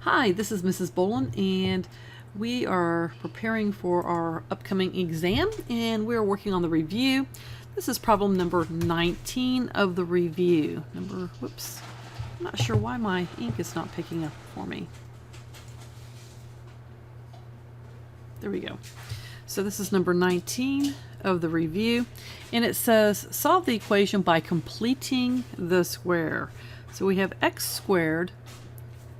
Hi, this is Mrs. Boland, and we are preparing for our upcoming exam, and we're working on the review. This is problem number 19 of the review. Whoops, I'm not sure why my ink is not picking up for me. There we go. So this is number 19 of the review, and it says solve the equation by completing the square. So we have x squared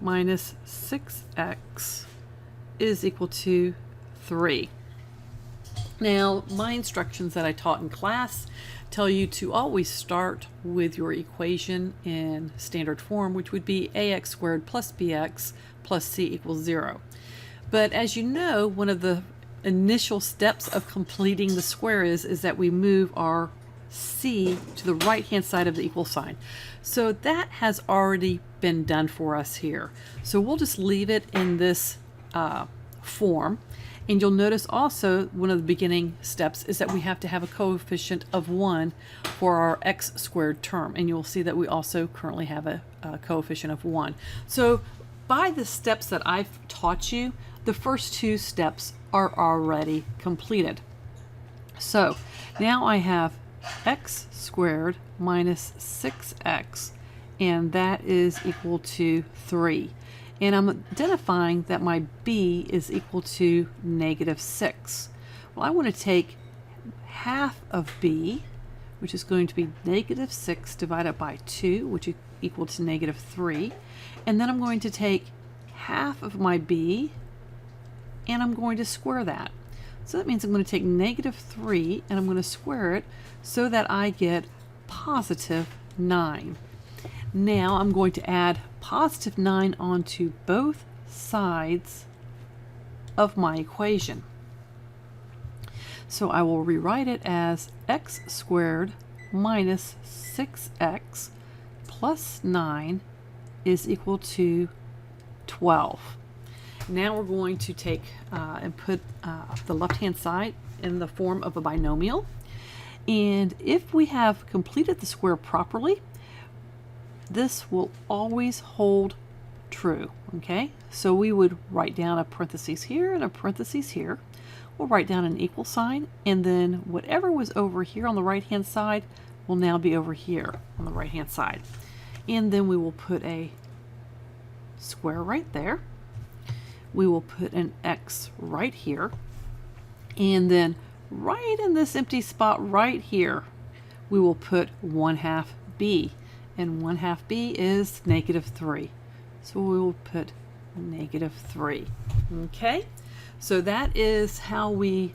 minus 6x is equal to 3. Now, my instructions that I taught in class tell you to always start with your equation in standard form, which would be ax squared plus bx plus c equals 0. But as you know, one of the initial steps of completing the square is that we move our c to the right hand side of the equal sign. So that has already been done for us here. So we'll just leave it in this form. And you'll notice also one of the beginning steps is that we have to have a coefficient of 1 for our x squared term. And you'll see that we also currently have a coefficient of 1. So by the steps that I've taught you, the first two steps are already completed. So now I have x squared minus 6x, and that is equal to 3. And I'm identifying that my b is equal to negative 6. Well, I want to take half of b, which is going to be negative 6 divided by 2, which is equal to negative 3. And then I'm going to take half of my b, and I'm going to square that. So that means I'm going to take negative 3 and I'm going to square it so that I get positive 9. Now I'm going to add positive 9 onto both sides of my equation. So I will rewrite it as x squared minus 6x plus 9 is equal to 12. Now we're going to take and put the left-hand side in the form of a binomial. And if we have completed the square properly, this will always hold true, okay? So we would write down a parentheses here and a parentheses here. We'll write down an equal sign, and then whatever was over here on the right-hand side will now be over here on the right-hand side. And then we will put a square right there. We will put an x right here, and then right in this empty spot right here we will put 1/2 b, and 1/2 b is negative 3, so we will put negative 3. Okay, so that is how we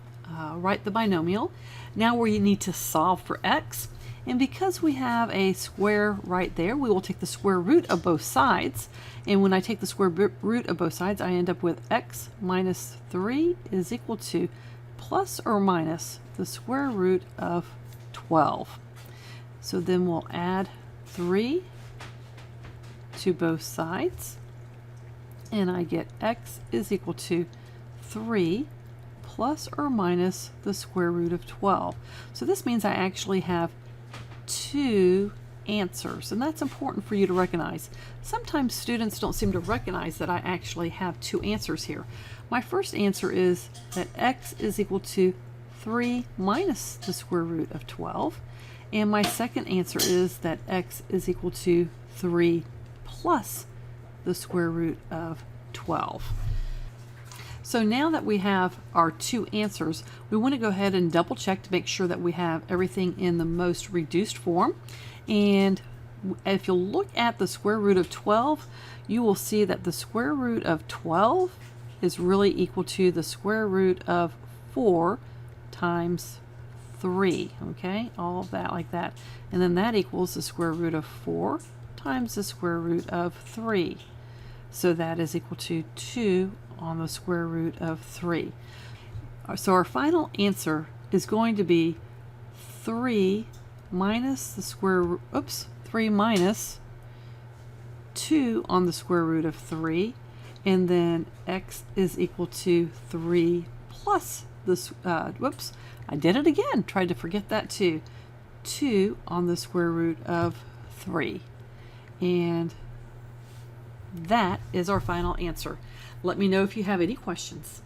write the binomial. Now we need to solve for x, and because we have a square right there, we will take the square root of both sides. And when I take the square root of both sides, I end up with x minus 3 is equal to plus or minus the square root of 12. So then we'll add 3 to both sides, and I get x is equal to 3 plus or minus the square root of 12. So this means I actually have 2 answers, and that's important for you to recognize. Sometimes students don't seem to recognize that I actually have 2 answers here. My first answer is that x is equal to 3 minus the square root of 12, and my second answer is that x is equal to 3 plus the square root of 12. So now that we have our 2 answers, we want to go ahead and double check to make sure that we have everything in the most reduced form. And if you look at the square root of 12, you will see that the square root of 12 is really equal to the square root of 4 times 3, okay? All of that like that. And then that equals the square root of 4 times the square root of 3. So that is equal to 2 on the square root of 3. So our final answer is going to be 3 minus the square, 3 minus 2 on the square root of 3, and then x is equal to 3 plus this, I did it again, tried to forget that too, 2 on the square root of 3. And That is our final answer. Let me know if you have any questions.